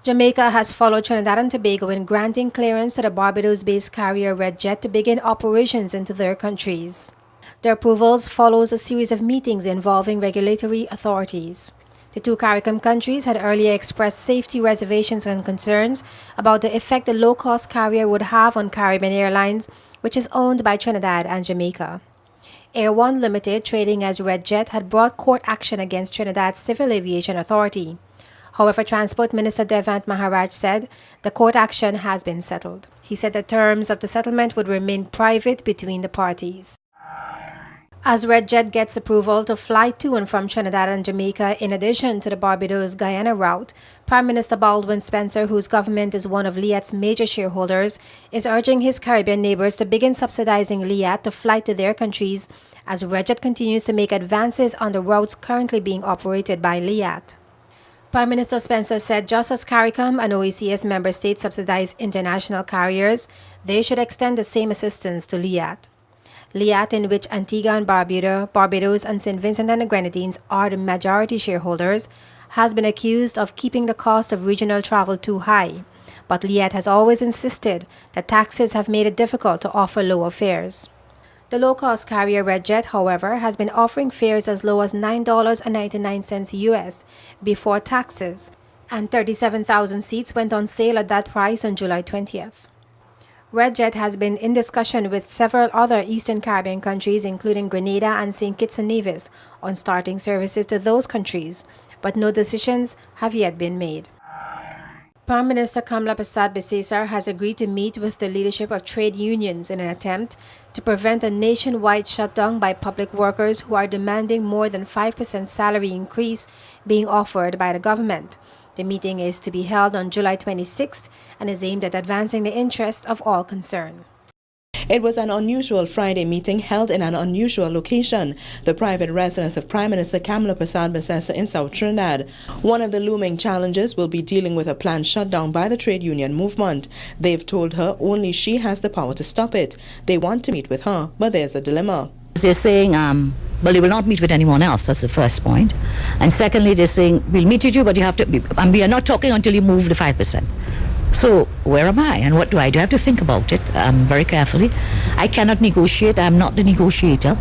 Jamaica has followed Trinidad and Tobago in granting clearance to the Barbados-based carrier Red Jet to begin operations into their countries. The approvals follows a series of meetings involving regulatory authorities. The two CARICOM countries had earlier expressed safety reservations and concerns about the effect the low-cost carrier would have on Caribbean Airlines, which is owned by Trinidad and Jamaica. Air One Limited, trading as Red Jet, had brought court action against Trinidad's Civil Aviation Authority. However, Transport Minister Devant Maharaj said the court action has been settled. He said the terms of the settlement would remain private between the parties. As Red Jet gets approval to fly to and from Trinidad and Jamaica in addition to the Barbados-Guyana route, Prime Minister Baldwin Spencer, whose government is one of Liat's major shareholders, is urging his Caribbean neighbors to begin subsidizing Liat to fly to their countries as Red Jet continues to make advances on the routes currently being operated by Liat. Prime Minister Spencer said just as CARICOM and OECS member states subsidize international carriers, they should extend the same assistance to Liat. Liat, in which Antigua and Barbados and St. Vincent and the Grenadines are the majority shareholders, has been accused of keeping the cost of regional travel too high. But Liat has always insisted that taxes have made it difficult to offer lower fares. The low-cost carrier Red Jet, however, has been offering fares as low as $9.99 US before taxes, and 37,000 seats went on sale at that price on July 20th. Red Jet has been in discussion with several other Eastern Caribbean countries, including Grenada and St. Kitts and Nevis, on starting services to those countries, but no decisions have yet been made. Prime Minister Kamla Persad-Bissessar has agreed to meet with the leadership of trade unions in an attempt to prevent a nationwide shutdown by public workers who are demanding more than 5% salary increase being offered by the government. The meeting is to be held on July 26th and is aimed at advancing the interests of all concerned. It was an unusual Friday meeting held in an unusual location, the private residence of Prime Minister Kamla Persad-Bissessar in South Trinidad. One of the looming challenges will be dealing with a planned shutdown by the trade union movement. They've told her only she has the power to stop it. They want to meet with her, but there's a dilemma. They're saying, well, they will not meet with anyone else. That's the first point. And secondly, they're saying, we'll meet with you, but you have to, and we are not talking until you move the 5%. So where am I and what do? I have to think about it very carefully. I cannot negotiate. I'm not the negotiator.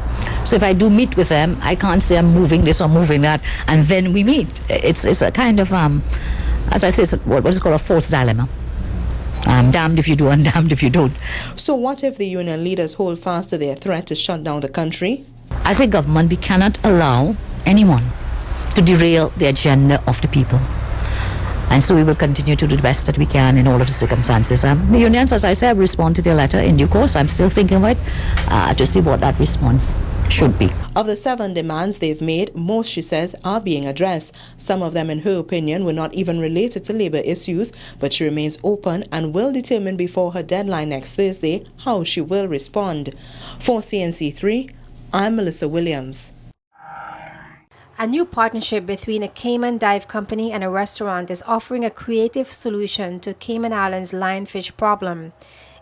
So if I do meet with them, I can't say I'm moving this or moving that, and then we meet. It's a kind of, as I say, it's what is called a false dilemma. Damned if you do and damned if you don't. So what if the union leaders hold fast to their threat to shut down the country? As a government, we cannot allow anyone to derail the agenda of the people. And so we will continue to do the best that we can in all of the circumstances. The unions, as I said, have responded to their letter in due course. I'm still thinking about it to see what that response should be. Of the 7 demands they've made, most, she says, are being addressed. Some of them, in her opinion, were not even related to labor issues, but she remains open and will determine before her deadline next Thursday how she will respond. For CNC3, I'm Melissa Williams. A new partnership between a Cayman dive company and a restaurant is offering a creative solution to Cayman Islands' lionfish problem.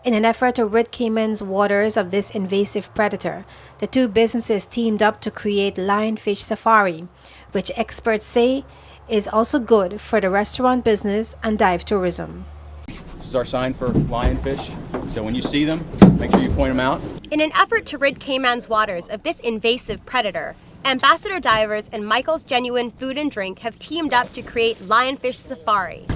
In an effort to rid Cayman's waters of this invasive predator, the two businesses teamed up to create Lionfish Safari, which experts say is also good for the restaurant business and dive tourism. This is our sign for lionfish, so when you see them, make sure you point them out. In an effort to rid Cayman's waters of this invasive predator, Ambassador Divers and Michael's Genuine Food and Drink have teamed up to create Lionfish Safari.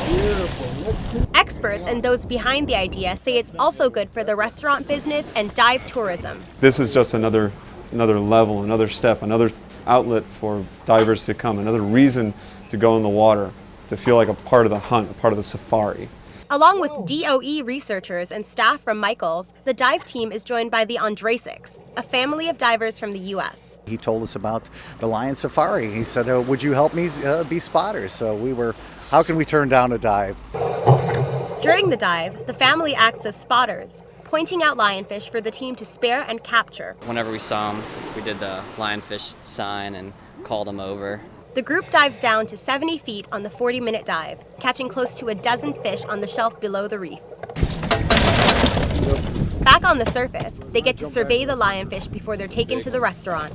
Beautiful. Experts and those behind the idea say it's also good for the restaurant business and dive tourism. This is just another level, another step, another outlet for divers to come, another reason to go in the water, to feel like a part of the hunt, a part of the safari. Along with DOE researchers and staff from Michael's, the dive team is joined by the Andrasics, a family of divers from the U.S. He told us about the Lion Safari. He said, would you help me be spotters? So we were, how can we turn down a dive? During the dive, the family acts as spotters, pointing out lionfish for the team to spare and capture. Whenever we saw them, we did the lionfish sign and called them over. The group dives down to 70 feet on the 40-minute dive, catching close to a dozen fish on the shelf below the reef. Back on the surface, they get to survey the lionfish before they're taken to the restaurant.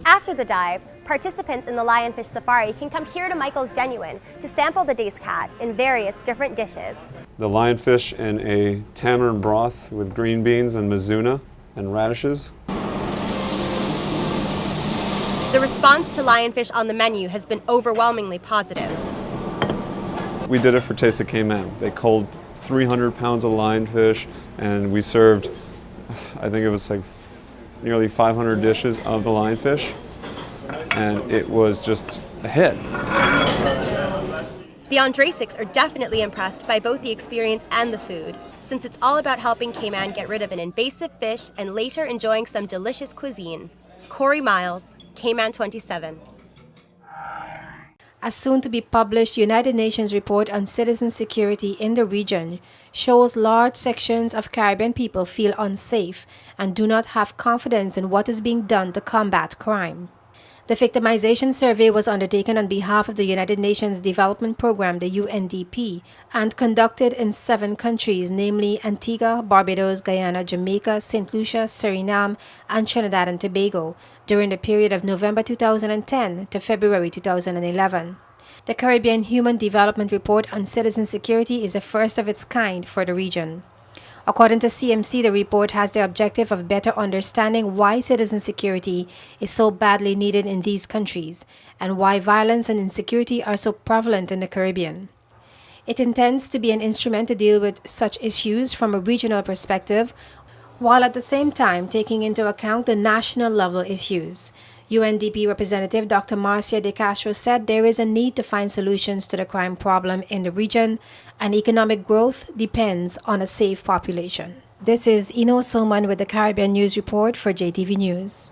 After the dive, participants in the lionfish safari can come here to Michael's Genuine to sample the day's catch in various different dishes. The lionfish in a tamarind broth with green beans and mizuna and radishes. The response to lionfish on the menu has been overwhelmingly positive. We did it for Taste of Cayman. They culled 300 pounds of lionfish, and we served, I think it was like nearly 500 dishes of the lionfish, and it was just a hit. The Andrasics are definitely impressed by both the experience and the food, since it's all about helping Cayman get rid of an invasive fish and later enjoying some delicious cuisine. Corey Miles, Cayman 27. A soon-to-be-published United Nations report on citizen security in the region shows large sections of Caribbean people feel unsafe and do not have confidence in what is being done to combat crime. The victimization survey was undertaken on behalf of the United Nations Development Programme, the UNDP, and conducted in 7 countries, namely Antigua, Barbados, Guyana, Jamaica, St. Lucia, Suriname, and Trinidad and Tobago, during the period of November 2010 to February 2011. The Caribbean Human Development Report on Citizen Security is the first of its kind for the region. According to CMC, the report has the objective of better understanding why citizen security is so badly needed in these countries and why violence and insecurity are so prevalent in the Caribbean. It intends to be an instrument to deal with such issues from a regional perspective, while at the same time taking into account the national level issues. UNDP Representative Dr. Marcia De Castro said there is a need to find solutions to the crime problem in the region, and economic growth depends on a safe population. This is Ino Solman with the Caribbean News Report for JTV News.